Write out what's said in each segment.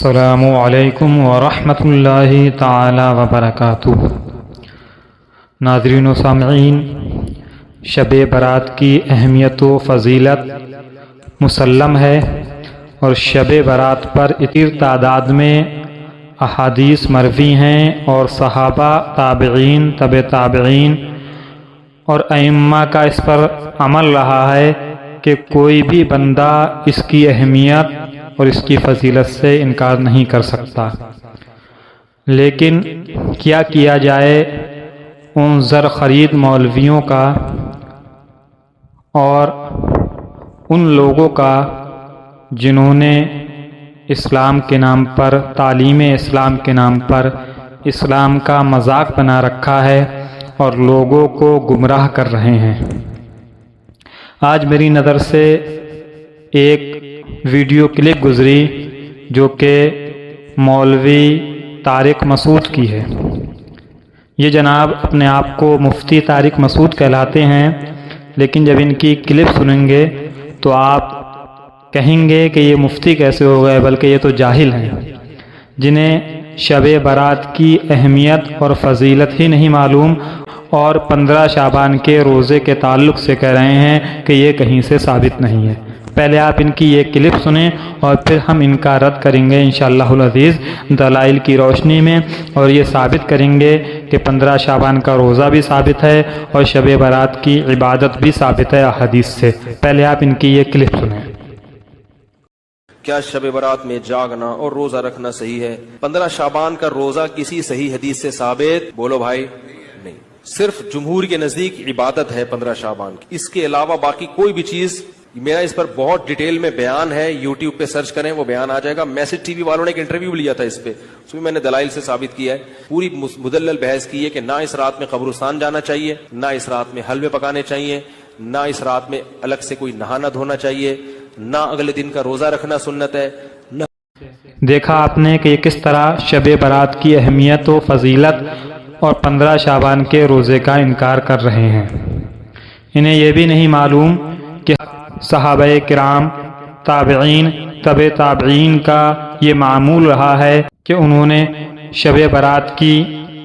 السلام علیکم ورحمۃ اللہ تعالی وبرکاتہ۔ ناظرین و سامعین، شب برات کی اہمیت و فضیلت مسلم ہے، اور شب برات پر اتنی تعداد میں احادیث مروی ہیں اور صحابہ، تابعین، تبع تابعین اور ائمہ کا اس پر عمل رہا ہے کہ کوئی بھی بندہ اس کی اہمیت اور اس کی فضیلت سے انکار نہیں کر سکتا۔ لیکن کیا جائے ان زر خرید مولویوں کا اور ان لوگوں کا جنہوں نے اسلام کے نام پر، تعلیم اسلام کے نام پر اسلام کا مذاق بنا رکھا ہے اور لوگوں کو گمراہ کر رہے ہیں۔ آج میری نظر سے ایک ویڈیو کلپ گزری جو کہ مولوی طارق مسعود کی ہے۔ یہ جناب اپنے آپ کو مفتی طارق مسعود کہلاتے ہیں، لیکن جب ان کی کلپ سنیں گے تو آپ کہیں گے کہ یہ مفتی کیسے ہو گئے، بلکہ یہ تو جاہل ہیں، جنہیں شب برات کی اہمیت اور فضیلت ہی نہیں معلوم، اور 15 شعبان کے روزے کے تعلق سے کہہ رہے ہیں کہ یہ کہیں سے ثابت نہیں ہے۔ پہلے آپ ان کی یہ کلپ سنیں اور پھر ہم ان کا رد کریں گے انشاءاللہ العزیز دلائل کی روشنی میں، اور یہ ثابت کریں گے کہ 15 شعبان کا روزہ بھی ثابت ہے اور شب برات کی عبادت بھی ثابت ہے احادیث سے۔ پہلے آپ ان کی یہ کلپ سنیں۔ کیا شب برات میں جاگنا اور روزہ رکھنا صحیح ہے؟ 15 شعبان کا روزہ کسی صحیح حدیث سے ثابت؟ بولو بھائی، نہیں۔ صرف جمہور کے نزدیک عبادت ہے 15 شعبان کی، اس کے علاوہ باقی کوئی بھی چیز، میرا اس پر بہت ڈیٹیل میں بیان ہے، یوٹیوب پہ سرچ کریں وہ بیان آ جائے گا۔ میسج ٹی وی والوں نے ایک انٹرویو لیا تھا اس پہ، اس میں میں نے دلائل سے ثابت کیا ہے، پوری مدلل بحث کی ہے کہ نہ اس رات میں قبرستان جانا چاہیے، نہ اس رات میں حلوے پکانے چاہیے، نہ اس رات میں الگ سے کوئی نہانا دھونا چاہیے، نہ اگلے دن کا روزہ رکھنا سنت ہے۔ دیکھا آپ نے کہ یہ کس طرح شب برات کی اہمیت و فضیلت اور 15 شعبان کے روزے کا انکار کر رہے ہیں۔ انہیں یہ بھی نہیں معلوم کہ صحابہ کرام، تابعین، تبع تابعین کا یہ معمول رہا ہے کہ انہوں نے شب برات کی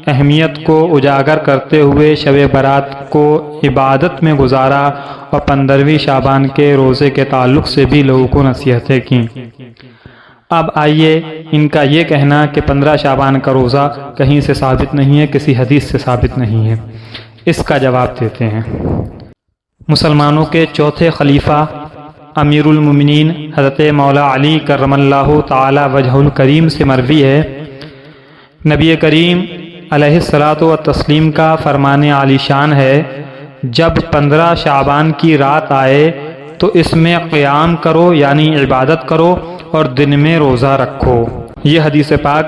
اہمیت کو اجاگر کرتے ہوئے شب برات کو عبادت میں گزارا، اور 15ویں شعبان کے روزے کے تعلق سے بھی لوگوں کو نصیحتیں کیں۔ اب آئیے ان کا یہ کہنا کہ 15 شعبان کا روزہ کہیں سے ثابت نہیں ہے، کسی حدیث سے ثابت نہیں ہے، اس کا جواب دیتے ہیں۔ مسلمانوں کے چوتھے خلیفہ امیر المومنین حضرت مولا علی کرم اللہ تعالی وجہ الکریم سے مروی ہے، نبی کریم علیہ الصلاۃ والتسلیم کا فرمان عالی شان ہے، جب 15 شعبان کی رات آئے تو اس میں قیام کرو، یعنی عبادت کرو، اور دن میں روزہ رکھو۔ یہ حدیث پاک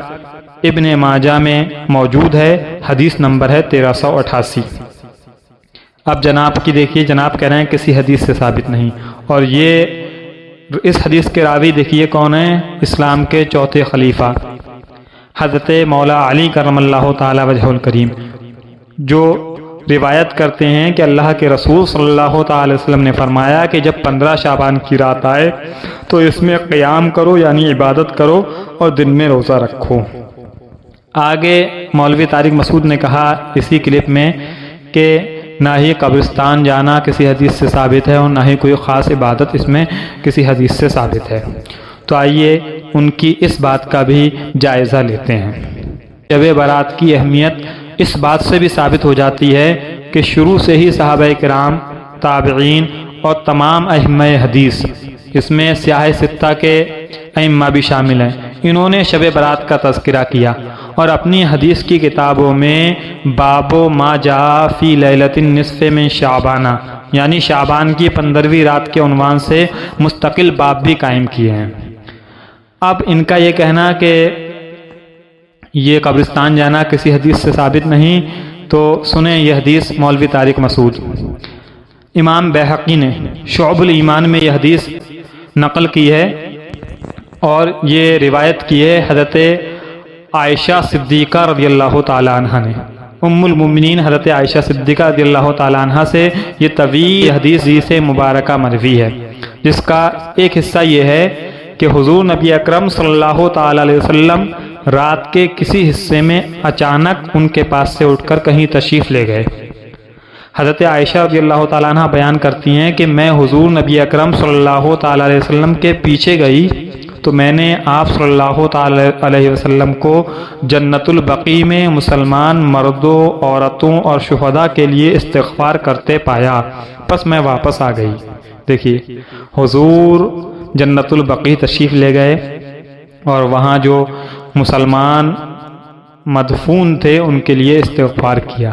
ابن ماجہ میں موجود ہے، حدیث نمبر ہے 1388۔ اب جناب کی دیکھیے، جناب کہہ رہے ہیں کسی حدیث سے ثابت نہیں، اور یہ اس حدیث کے راوی دیکھیے کون ہیں؟ اسلام کے چوتھے خلیفہ حضرت مولا علی کرم اللہ تعالی وجہ الکریم، جو روایت کرتے ہیں کہ اللہ کے رسول صلی اللہ تعالی وسلم نے فرمایا کہ جب 15 شعبان کی رات آئے تو اس میں قیام کرو، یعنی عبادت کرو، اور دن میں روزہ رکھو۔ آگے مولوی طارق مسعود نے کہا اسی کلپ میں کہ نہ ہی قبرستان جانا کسی حدیث سے ثابت ہے، اور نہ ہی کوئی خاص عبادت اس میں کسی حدیث سے ثابت ہے۔ تو آئیے ان کی اس بات کا بھی جائزہ لیتے ہیں۔ شب برات کی اہمیت اس بات سے بھی ثابت ہو جاتی ہے کہ شروع سے ہی صحابہ کرام، تابعین اور تمام ائمہ حدیث، اس میں سیاہ ستہ کے ائمہ بھی شامل ہیں، انہوں نے شب برات کا تذکرہ کیا، اور اپنی حدیث کی کتابوں میں باب ما جاء فی لیلۃ النصف من شعبان، یعنی شعبان کی 15ویں رات کے عنوان سے مستقل باب بھی قائم کیے ہیں۔ اب ان کا یہ کہنا کہ یہ قبرستان جانا کسی حدیث سے ثابت نہیں، تو سنیں یہ حدیث مولوی طارق مسعود۔ امام بیہقی نے شعب الایمان میں یہ حدیث نقل کی ہے، اور یہ روایت کی ہے حضرت عائشہ صدیقہ رضی اللہ تعالی عنہ نے۔ ام المومنین حضرت عائشہ صدیقہ رضی اللہ تعالی عنہ سے یہ طویل حدیث سے مبارکہ مروی ہے، جس کا ایک حصہ یہ ہے کہ حضور نبی اکرم صلی اللہ تعالی علیہ وسلم رات کے کسی حصے میں اچانک ان کے پاس سے اٹھ کر کہیں تشریف لے گئے۔ حضرت عائشہ رضی اللہ تعالیٰ عنہ بیان کرتی ہیں کہ میں حضور نبی اکرم صلی اللہ تعالی علیہ وسلم کے پیچھے گئی تو میں نے آپ صلی اللہ تعالی علیہ وسلم کو جنت البقیع میں مسلمان مردوں، عورتوں اور شہداء کے لیے استغفار کرتے پایا، پس میں واپس آ گئی۔ دیکھیے، حضور جنت البقیع تشریف لے گئے اور وہاں جو مسلمان مدفون تھے ان کے لیے استغفار کیا۔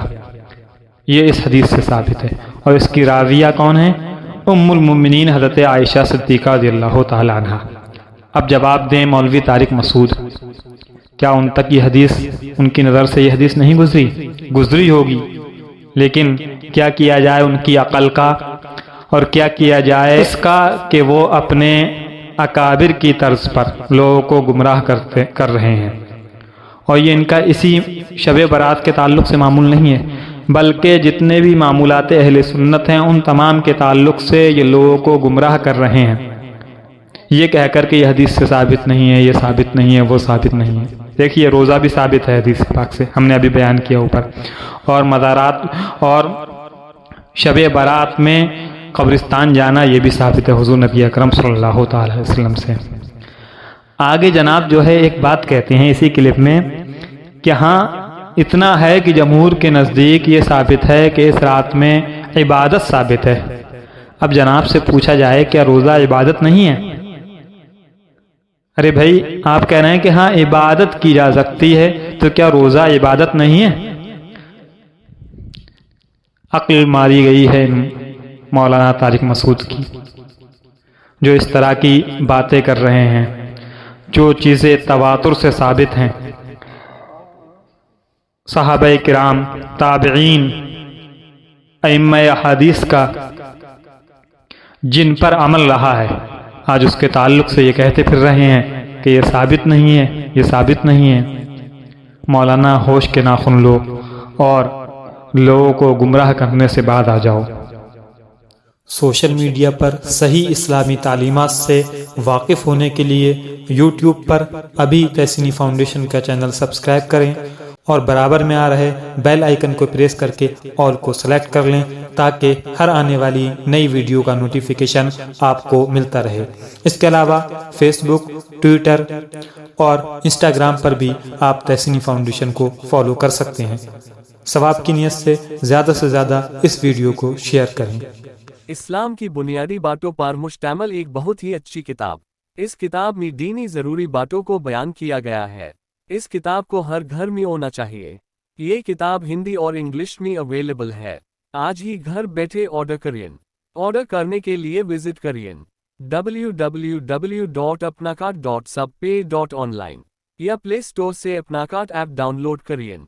یہ اس حدیث سے ثابت ہے، اور اس کی راویہ کون ہیں؟ ام المؤمنین حضرت عائشہ صدیقہ رضی اللہ تعالی عنہ۔ اب جواب دیں مولوی طارق مسعود، کیا ان تک یہ حدیث، ان کی نظر سے یہ حدیث نہیں گزری ہوگی، لیکن کیا کیا جائے ان کی عقل کا، اور کیا کیا جائے اس کا کہ وہ اپنے اکابر کی طرز پر لوگوں کو گمراہ کر رہے ہیں۔ اور یہ ان کا اسی شب برات کے تعلق سے معمول نہیں ہے، بلکہ جتنے بھی معمولات اہل سنت ہیں ان تمام کے تعلق سے یہ لوگوں کو گمراہ کر رہے ہیں، یہ کہہ کر کہ یہ حدیث سے ثابت نہیں ہے، یہ ثابت نہیں ہے، وہ ثابت نہیں ہے۔ دیکھیے، روزہ بھی ثابت ہے حدیث پاک سے، ہم نے ابھی بیان کیا اوپر، اور مزارات اور شب برات میں قبرستان جانا یہ بھی ثابت ہے حضور نبی اکرم صلی اللہ تعالی علیہ وسلم سے۔ آگے جناب جو ہے ایک بات کہتے ہیں اسی کلپ میں کہ ہاں اتنا ہے کہ جمہور کے نزدیک یہ ثابت ہے کہ اس رات میں عبادت ثابت ہے۔ اب جناب سے پوچھا جائے کیا روزہ عبادت نہیں ہے؟ ارے بھائی، آپ کہہ رہے ہیں کہ ہاں عبادت کی جا سکتی ہے، تو کیا روزہ عبادت نہیں ہے؟ عقل ماری گئی ہے مولانا طارق مسعود کی، جو اس طرح کی باتیں کر رہے ہیں، جو چیزیں تواتر سے ثابت ہیں، صحابہ کرام، تابعین، ائمہ حدیث کا جن پر عمل رہا ہے، آج اس کے تعلق سے یہ کہتے پھر رہے ہیں کہ یہ ثابت نہیں ہے، یہ ثابت نہیں ہے۔ مولانا ہوش کے ناخن لو اور لوگوں کو گمراہ کرنے سے بعد آ جاؤ۔ سوشل میڈیا پر صحیح اسلامی تعلیمات سے واقف ہونے کے لیے یوٹیوب پر ابھی تحسینی فاؤنڈیشن کا چینل سبسکرائب کریں اور برابر میں آ رہے بیل آئیکن کو پریس کر کے آل کو سلیکٹ کر لیں تاکہ ہر آنے والی نئی ویڈیو کا نوٹیفیکیشن آپ کو ملتا رہے۔ اس کے علاوہ فیس بک، ٹویٹر اور انسٹاگرام پر بھی آپ تحسینی فاؤنڈیشن کو فالو کر سکتے ہیں۔ ثواب کی نیت سے زیادہ اس ویڈیو کو شیئر کریں۔ اسلام کی بنیادی باتوں پر مشتمل ایک بہت ہی اچھی کتاب۔ اس کتاب میں دینی ضروری باتوں کو بیان کیا گیا ہے۔ اس کتاب کو ہر گھر میں ہونا چاہیے۔ یہ کتاب ہندی اور انگلش میں اویلیبل ہے۔ آج ہی گھر بیٹھے آرڈر کریں۔ آرڈر کرنے کے لیے وزٹ کریں www.apnacart.subpay.online یا پلے اسٹور سے اپنا کارٹ ایپ ڈاؤن لوڈ کریں۔